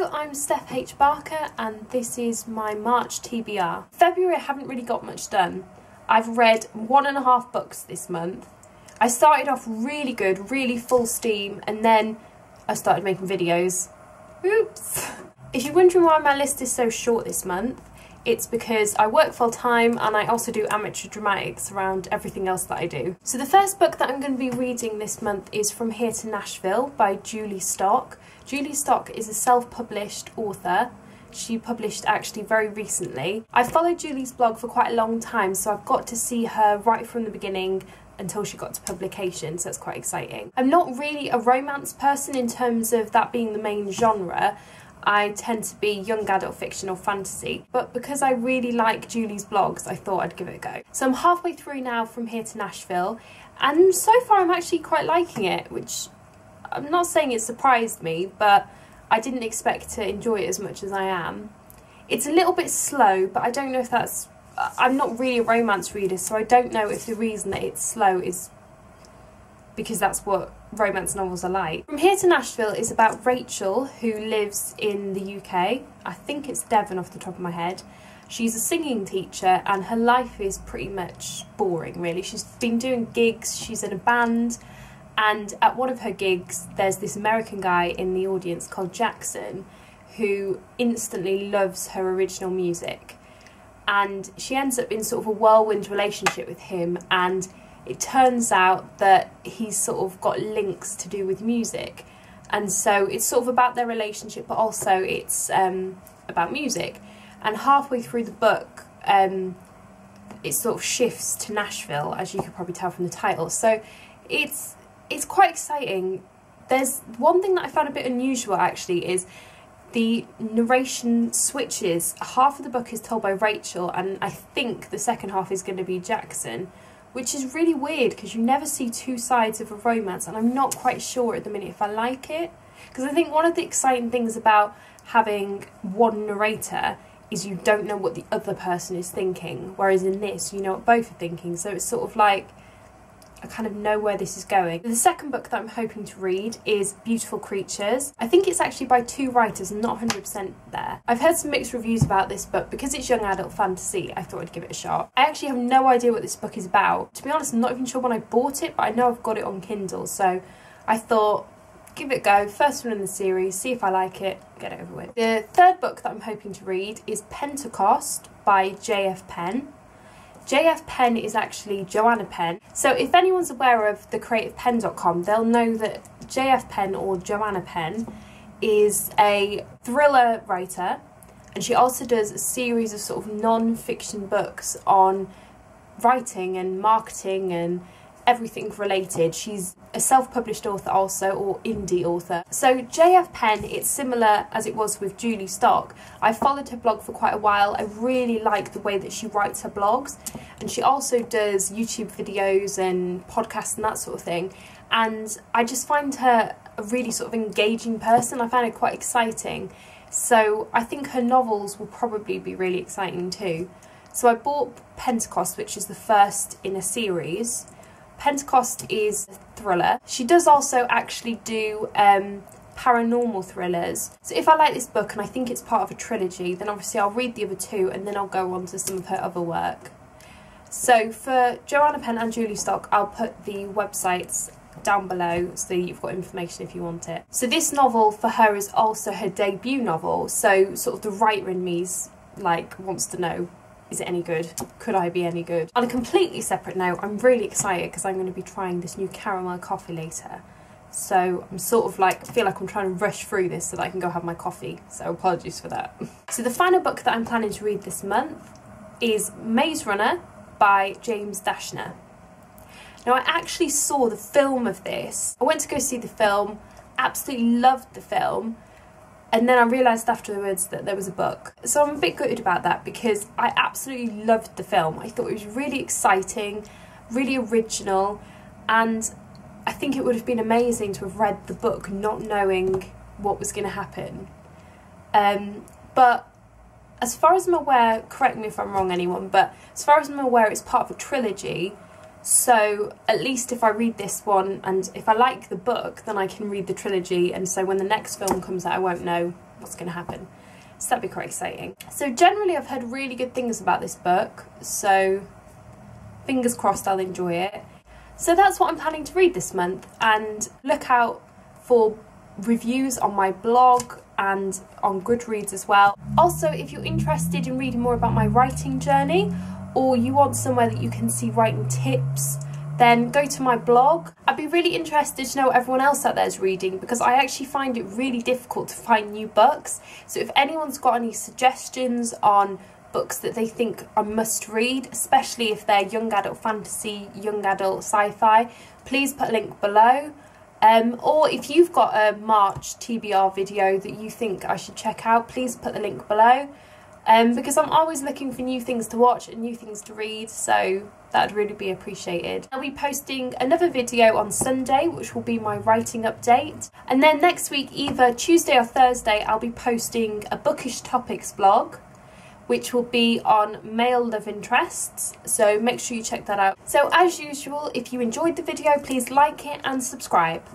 Hello, I'm Steph H. Barker and this is my March TBR. February I haven't really got much done. I've read 1.5 books this month. I started off really good, really full steam, and then I started making videos. Oops! If you're wondering why my list is so short this month, it's because I work full time and I also do amateur dramatics around everything else that I do. So the first book that I'm going to be reading this month is From Here to Nashville by Julie Stock. Julie Stock is a self-published author. She published actually very recently. I've followed Julie's blog for quite a long time, so I've got to see her right from the beginning until she got to publication, so it's quite exciting. I'm not really a romance person in terms of that being the main genre. I tend to be young adult fiction or fantasy, but because I really like Julie's blogs, I thought I'd give it a go. So I'm halfway through now From Here to Nashville, and so far I'm actually quite liking it, which I'm not saying it surprised me, but I didn't expect to enjoy it as much as I am. It's a little bit slow, but I don't know if that's... I'm not really a romance reader, so I don't know if the reason that it's slow is because that's what romance novels are like. From Here to Nashville is about Rachel, who lives in the UK. I think it's Devon off the top of my head. She's a singing teacher and her life is pretty much boring, really. She's been doing gigs, she's in a band, and at one of her gigs there's this American guy in the audience called Jackson who instantly loves her original music. And she ends up in sort of a whirlwind relationship with him, and it turns out that he's sort of got links to do with music, and so it's sort of about their relationship, but also it's about music. And halfway through the book it sort of shifts to Nashville, as you could probably tell from the title, so it's quite exciting. There's one thing that I found a bit unusual actually, is the narration switches. Half of the book is told by Rachel and I think the second half is going to be Jackson, which is really weird because you never see two sides of a romance, and I'm not quite sure at the minute if I like it. Because I think one of the exciting things about having one narrator is you don't know what the other person is thinking, whereas in this you know what both are thinking, so it's sort of like I kind of know where this is going. The second book that I'm hoping to read is Beautiful Creatures. I think it's actually by 2 writers, I'm not 100% there. I've heard some mixed reviews about this book. Because it's young adult fantasy, I thought I'd give it a shot. I actually have no idea what this book is about. To be honest, I'm not even sure when I bought it, but I know I've got it on Kindle, so I thought, give it a go, first one in the series, see if I like it, get it over with. The third book that I'm hoping to read is Pentecost by J.F. Penn. J.F. Penn is actually Joanna Penn. So if anyone's aware of thecreativepenn.com, they'll know that J.F. Penn, or Joanna Penn, is a thriller writer, and she also does a series of sort of non-fiction books on writing and marketing and everything related. She's a self-published author also, or indie author. So J.F. Penn, it's similar as it was with Julie Stock. I followed her blog for quite a while. I really like the way that she writes her blogs, and she also does YouTube videos and podcasts and that sort of thing, and I just find her a really sort of engaging person. I find her quite exciting, so I think her novels will probably be really exciting too. So I bought Pentecost, which is the first in a series. Pentecost is a thriller. She does also actually do paranormal thrillers. So if I like this book and I think it's part of a trilogy, then obviously I'll read the other 2 and then I'll go on to some of her other work. So for Joanna Penn and Julie Stock, I'll put the websites down below so you've got information if you want it. So this novel for her is also her debut novel, so sort of the writer in me's like wants to know, is it any good? Could I be any good? On a completely separate note, I'm really excited because I'm going to be trying this new caramel coffee later. So I'm sort of like, I feel like I'm trying to rush through this so that I can go have my coffee. So apologies for that. So the final book that I'm planning to read this month is Maze Runner by James Dashner. Now I actually saw the film of this. I went to go see the film, absolutely loved the film. And then I realised afterwards that there was a book. So I'm a bit gutted about that because I absolutely loved the film. I thought it was really exciting, really original, and I think it would have been amazing to have read the book not knowing what was going to happen. But as far as I'm aware, correct me if I'm wrong anyone, but as far as I'm aware it's part of a trilogy. So at least if I read this one and if I like the book, then I can read the trilogy, and so when the next film comes out I won't know what's going to happen. So that'd be quite exciting. So generally I've heard really good things about this book, so fingers crossed I'll enjoy it. So that's what I'm planning to read this month, and look out for reviews on my blog and on Goodreads as well. Also, if you're interested in reading more about my writing journey, or you want somewhere that you can see writing tips, then go to my blog. I'd be really interested to know what everyone else out there is reading, because I actually find it really difficult to find new books. So if anyone's got any suggestions on books that they think I must read, especially if they're young adult fantasy, young adult sci-fi, please put a link below. Or if you've got a March TBR video that you think I should check out, please put the link below. Because I'm always looking for new things to watch and new things to read, so that would really be appreciated. I'll be posting another video on Sunday, which will be my writing update. And then next week, either Tuesday or Thursday, I'll be posting a Bookish topics blog, which will be on male love interests, so make sure you check that out. So as usual, if you enjoyed the video, please like it and subscribe.